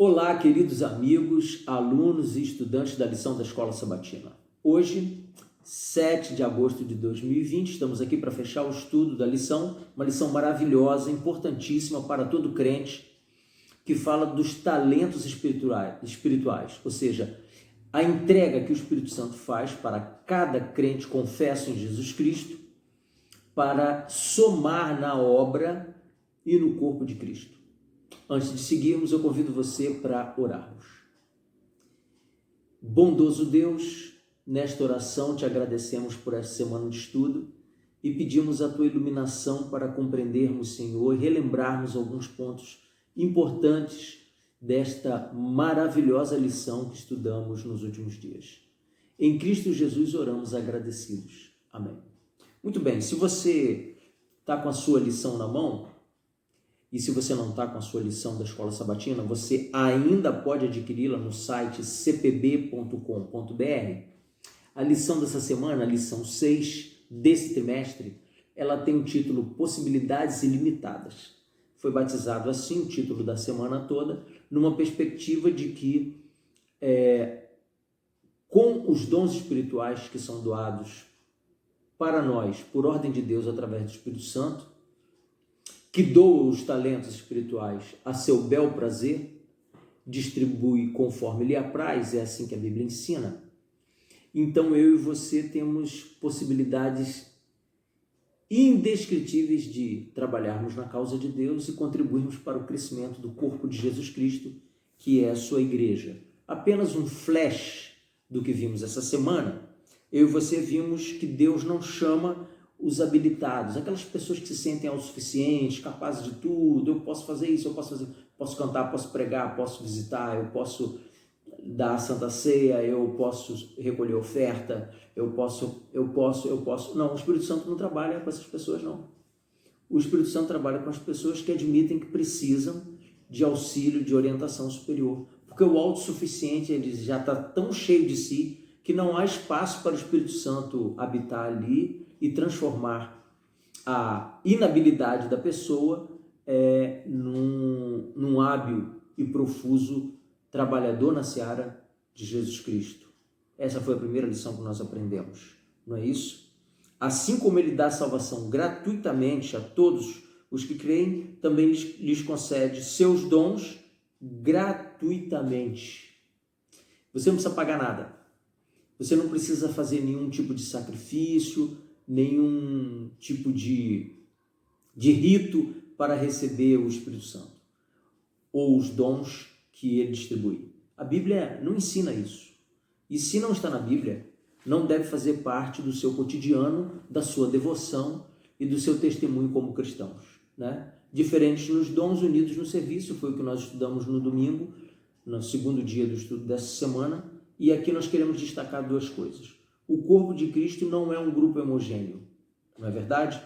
Olá, queridos amigos, alunos e estudantes da lição da Escola Sabatina. Hoje, 7 de agosto de 2020, estamos aqui para fechar o estudo da lição, uma lição maravilhosa, importantíssima para todo crente, que fala dos talentos espirituais, ou seja, a entrega que o Espírito Santo faz para cada crente confesso em Jesus Cristo, para somar na obra e no corpo de Cristo. Antes de seguirmos, eu convido você para orarmos. Bondoso Deus, nesta oração te agradecemos por esta semana de estudo e pedimos a tua iluminação para compreendermos, Senhor, e relembrarmos alguns pontos importantes desta maravilhosa lição que estudamos nos últimos dias. Em Cristo Jesus oramos agradecidos. Amém. Muito bem, se você está com a sua lição na mão, e se você não está com a sua lição da Escola Sabatina, você ainda pode adquiri-la no site cpb.com.br. A lição dessa semana, a lição 6 desse trimestre, ela tem o título Possibilidades Ilimitadas. Foi batizado assim, o título da semana toda, numa perspectiva de que com os dons espirituais que são doados para nós, por ordem de Deus, através do Espírito Santo, que doa os talentos espirituais a seu bel prazer, distribui conforme lhe apraz, é assim que a Bíblia ensina. Então eu e você temos possibilidades indescritíveis de trabalharmos na causa de Deus e contribuirmos para o crescimento do corpo de Jesus Cristo, que é a sua igreja. Apenas um flash do que vimos essa semana, eu e você vimos que Deus não chama os habilitados, aquelas pessoas que se sentem autossuficientes, capazes de tudo, eu posso fazer isso, posso cantar, posso pregar, posso visitar, eu posso dar a Santa Ceia, eu posso recolher oferta, eu posso. Não, o Espírito Santo não trabalha com essas pessoas, não. O Espírito Santo trabalha com as pessoas que admitem que precisam de auxílio, de orientação superior, porque o autossuficiente ele já está tão cheio de si que não há espaço para o Espírito Santo habitar ali e transformar a inabilidade da pessoa num hábil e profuso trabalhador na seara de Jesus Cristo. Essa foi a primeira lição que nós aprendemos, não é isso? Assim como ele dá salvação gratuitamente a todos os que creem, também lhes concede seus dons gratuitamente. Você não precisa pagar nada. Você não precisa fazer nenhum tipo de sacrifício, nenhum tipo de rito para receber o Espírito Santo ou os dons que ele distribui. A Bíblia não ensina isso. E se não está na Bíblia, não deve fazer parte do seu cotidiano, da sua devoção e do seu testemunho como cristãos, né? Diferentes nos dons, unidos no serviço, foi o que nós estudamos no domingo, no segundo dia do estudo dessa semana, e aqui nós queremos destacar duas coisas. O corpo de Cristo não é um grupo homogêneo, não é verdade?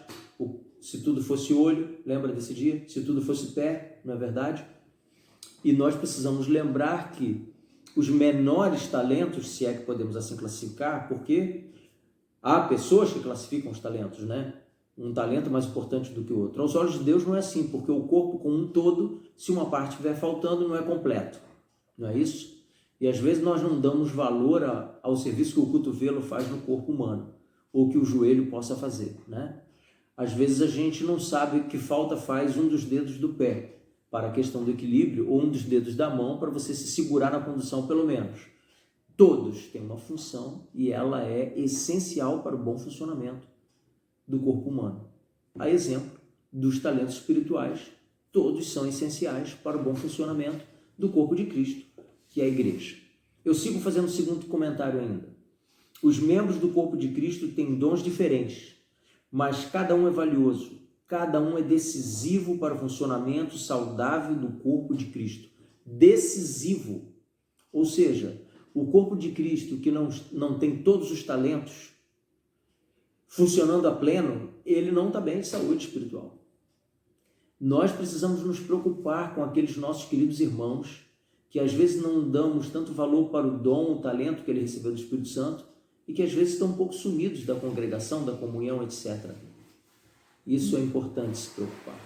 Se tudo fosse olho, lembra desse dia? Se tudo fosse pé, não é verdade? E nós precisamos lembrar que os menores talentos, se é que podemos assim classificar, porque há pessoas que classificam os talentos, né? Um talento mais importante do que o outro. Aos olhos de Deus não é assim, porque o corpo como um todo, se uma parte estiver faltando, não é completo, não é isso? E às vezes nós não damos valor ao serviço que o cotovelo faz no corpo humano, ou que o joelho possa fazer, né? Às vezes a gente não sabe que falta faz um dos dedos do pé para a questão do equilíbrio, ou um dos dedos da mão para você se segurar na condução pelo menos. Todos têm uma função e ela é essencial para o bom funcionamento do corpo humano. A exemplo dos talentos espirituais, todos são essenciais para o bom funcionamento do corpo de Cristo, que é a igreja. Eu sigo fazendo o segundo comentário ainda. Os membros do corpo de Cristo têm dons diferentes, mas cada um é valioso, cada um é decisivo para o funcionamento saudável do corpo de Cristo. Decisivo. Ou seja, o corpo de Cristo que não tem todos os talentos funcionando a pleno, ele não está bem de saúde espiritual. Nós precisamos nos preocupar com aqueles nossos queridos irmãos que às vezes não damos tanto valor para o dom, o talento que ele recebeu do Espírito Santo e que às vezes estão um pouco sumidos da congregação, da comunhão, etc. Isso é importante se preocupar.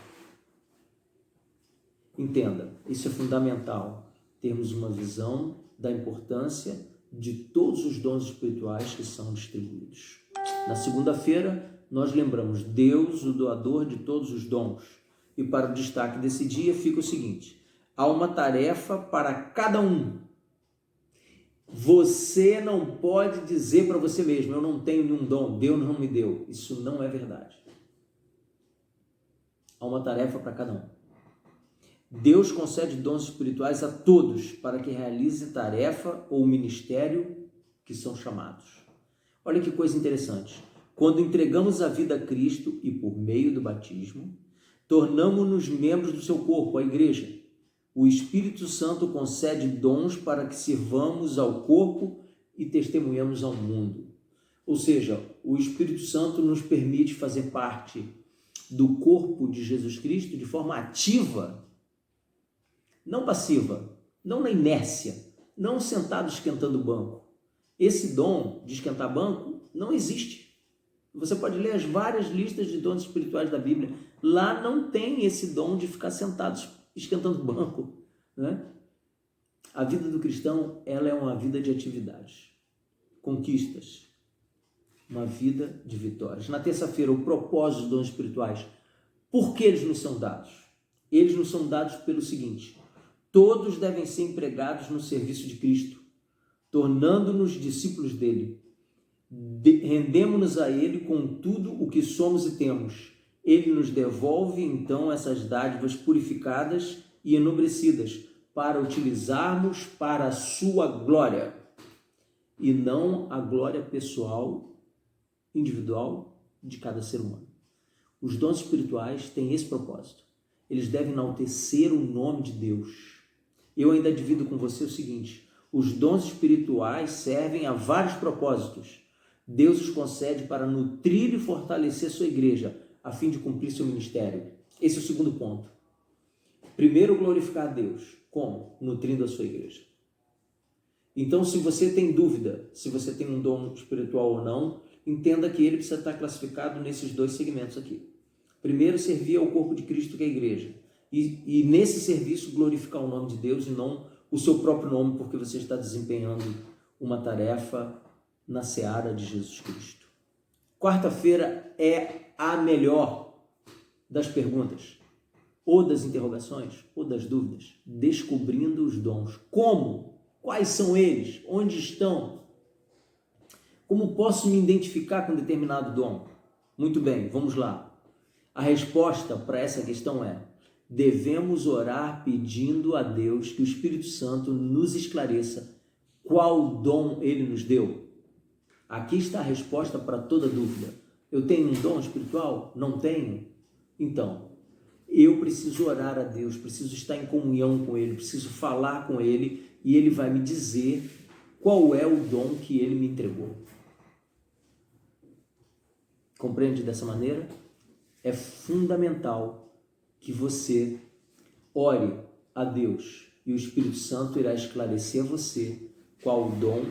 Entenda, isso é fundamental. termos uma visão da importância de todos os dons espirituais que são distribuídos. Na segunda-feira, nós lembramos Deus, o doador de todos os dons. E para o destaque desse dia fica o seguinte: há uma tarefa para cada um. Você não pode dizer para você mesmo, eu não tenho nenhum dom, Deus não me deu. Isso não é verdade. Há uma tarefa para cada um. Deus concede dons espirituais a todos para que realize tarefa ou ministério que são chamados. Olha que coisa interessante. Quando entregamos a vida a Cristo e por meio do batismo, tornamos-nos membros do seu corpo, a igreja. O Espírito Santo concede dons para que sirvamos ao corpo e testemunhamos ao mundo. Ou seja, o Espírito Santo nos permite fazer parte do corpo de Jesus Cristo de forma ativa, não passiva, não na inércia, não sentado esquentando banco. Esse dom de esquentar banco não existe. Você pode ler as várias listas de dons espirituais da Bíblia. Lá não tem esse dom de ficar sentado esquentando banco, né? A vida do cristão, ela é uma vida de atividades, conquistas, uma vida de vitórias. Na terça-feira, o propósito dos dons espirituais. Por que eles nos são dados? Eles nos são dados pelo seguinte: todos devem ser empregados no serviço de Cristo, tornando-nos discípulos dele. Rendemos-nos a ele com tudo o que somos e temos. Ele nos devolve, então, essas dádivas purificadas e enobrecidas para utilizarmos para a sua glória e não a glória pessoal, individual de cada ser humano. Os dons espirituais têm esse propósito. Eles devem enaltecer o nome de Deus. Eu ainda divido com você o seguinte: os dons espirituais servem a vários propósitos. Deus os concede para nutrir e fortalecer sua igreja, a fim de cumprir seu ministério. Esse é o segundo ponto. Primeiro, glorificar a Deus. Como? Nutrindo a sua igreja. Então, se você tem dúvida se você tem um dom espiritual ou não, entenda que ele precisa estar classificado nesses dois segmentos aqui. Primeiro, servir ao corpo de Cristo, que é a igreja. E nesse serviço glorificar o nome de Deus e não o seu próprio nome, porque você está desempenhando uma tarefa na seara de Jesus Cristo. Quarta-feira é a melhor das perguntas, ou das interrogações, ou das dúvidas, descobrindo os dons. Como? Quais são eles? Onde estão? Como posso me identificar com determinado dom? Muito bem, vamos lá. A resposta para essa questão é: devemos orar pedindo a Deus que o Espírito Santo nos esclareça qual dom ele nos deu. Aqui está a resposta para toda dúvida. Eu tenho um dom espiritual? Não tenho? Então, eu preciso orar a Deus, preciso estar em comunhão com Ele, preciso falar com Ele e Ele vai me dizer qual é o dom que Ele me entregou. Compreende dessa maneira? É fundamental que você ore a Deus e o Espírito Santo irá esclarecer a você qual dom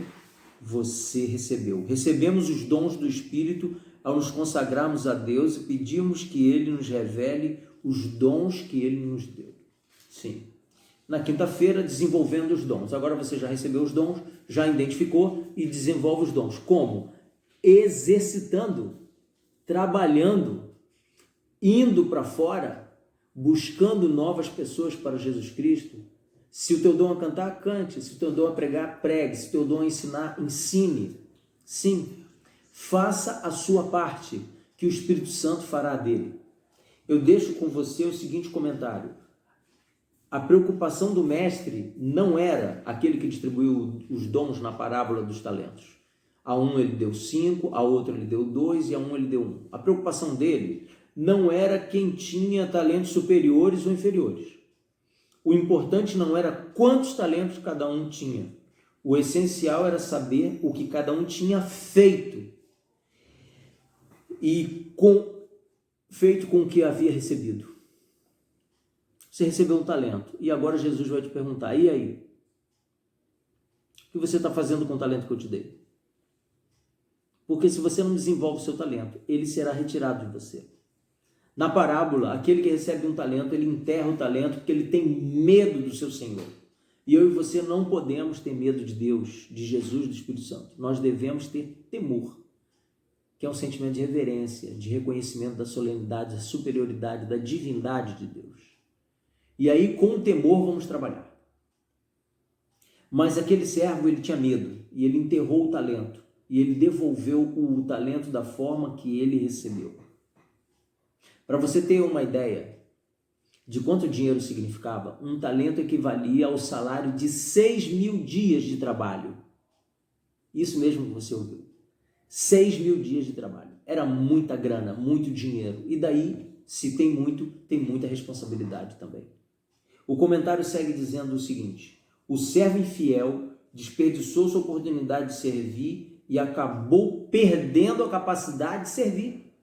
você recebeu. Recebemos os dons do Espírito ao nos consagrarmos a Deus e pedirmos que Ele nos revele os dons que Ele nos deu. Sim. Na quinta-feira, desenvolvendo os dons. Agora você já recebeu os dons, já identificou e desenvolve os dons. Como? Exercitando, trabalhando, indo para fora, buscando novas pessoas para Jesus Cristo. Se o teu dom é cantar, cante. Se o teu dom é pregar, pregue. Se o teu dom é ensinar, ensine. Sim, faça a sua parte, que o Espírito Santo fará dele. Eu deixo com você o seguinte comentário: a preocupação do mestre não era aquele que distribuiu os dons na parábola dos talentos. A um ele deu 5, a outro ele deu 2 e a um ele deu 1. A preocupação dele não era quem tinha talentos superiores ou inferiores. O importante não era quantos talentos cada um tinha. O essencial era saber o que cada um tinha feito e feito com o que havia recebido. Você recebeu um talento e agora Jesus vai te perguntar: e aí? O que você está fazendo com o talento que eu te dei? Porque se você não desenvolve o seu talento, ele será retirado de você. Na parábola, aquele que recebe um talento, ele enterra o talento porque ele tem medo do seu Senhor. E eu e você não podemos ter medo de Deus, de Jesus, do Espírito Santo. Nós devemos ter temor, que é um sentimento de reverência, de reconhecimento da solenidade, da superioridade, da divindade de Deus. E aí, com temor, vamos trabalhar. Mas aquele servo, ele tinha medo, e ele enterrou o talento, e ele devolveu o talento da forma que ele recebeu. Para você ter uma ideia de quanto dinheiro significava, um talento equivalia ao salário de 6.000 dias de trabalho. Isso mesmo que você ouviu. 6.000 dias de trabalho. Era muita grana, muito dinheiro. E daí, se tem muito, tem muita responsabilidade também. O comentário segue dizendo o seguinte: o servo infiel desperdiçou sua oportunidade de servir e acabou perdendo a capacidade de servir.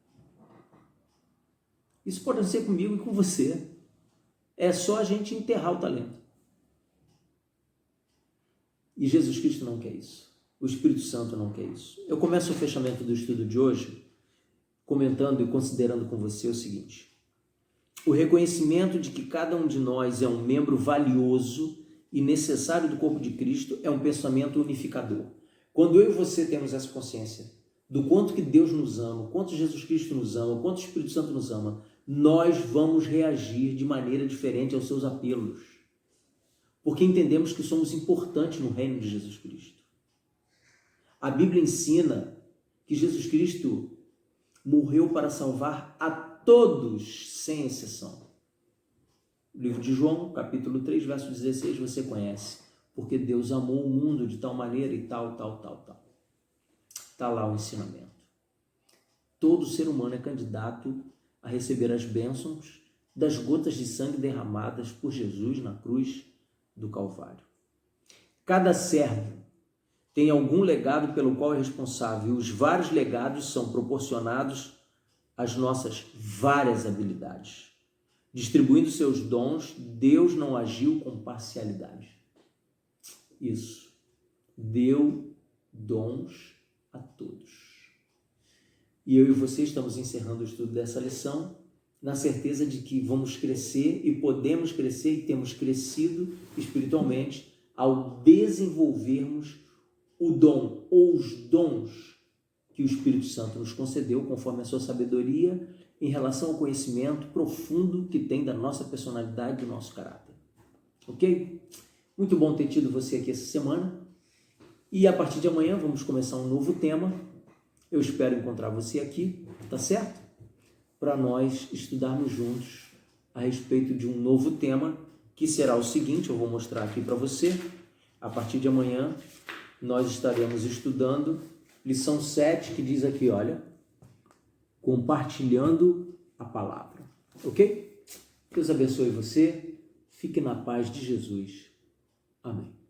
Isso pode acontecer comigo e com você. É só a gente enterrar o talento. E Jesus Cristo não quer isso. O Espírito Santo não quer isso. Eu começo o fechamento do estudo de hoje comentando e considerando com você o seguinte: o reconhecimento de que cada um de nós é um membro valioso e necessário do corpo de Cristo é um pensamento unificador. Quando eu e você temos essa consciência do quanto que Deus nos ama, o quanto Jesus Cristo nos ama, o quanto o Espírito Santo nos ama, nós vamos reagir de maneira diferente aos seus apelos, porque entendemos que somos importantes no reino de Jesus Cristo. A Bíblia ensina que Jesus Cristo morreu para salvar a todos, sem exceção. O livro de João, capítulo 3, verso 16, você conhece. Porque Deus amou o mundo de tal maneira e tal. Está lá o ensinamento. Todo ser humano é candidato a receber as bênçãos das gotas de sangue derramadas por Jesus na cruz do Calvário. Cada servo tem algum legado pelo qual é responsável. Os vários legados são proporcionados às nossas várias habilidades. Distribuindo seus dons, Deus não agiu com parcialidade. Isso. Deu dons a todos. E eu e você estamos encerrando o estudo dessa lição na certeza de que vamos crescer e podemos crescer e temos crescido espiritualmente ao desenvolvermos o dom ou os dons que o Espírito Santo nos concedeu conforme a sua sabedoria em relação ao conhecimento profundo que tem da nossa personalidade e do nosso caráter. Ok? Muito bom ter tido você aqui essa semana. E a partir de amanhã vamos começar um novo tema. Eu espero encontrar você aqui, tá certo? Para nós estudarmos juntos a respeito de um novo tema, que será o seguinte, eu vou mostrar aqui para você. A partir de amanhã nós estaremos estudando lição 7, que diz aqui, olha, compartilhando a palavra. Ok? Deus abençoe você. Fique na paz de Jesus. Amém.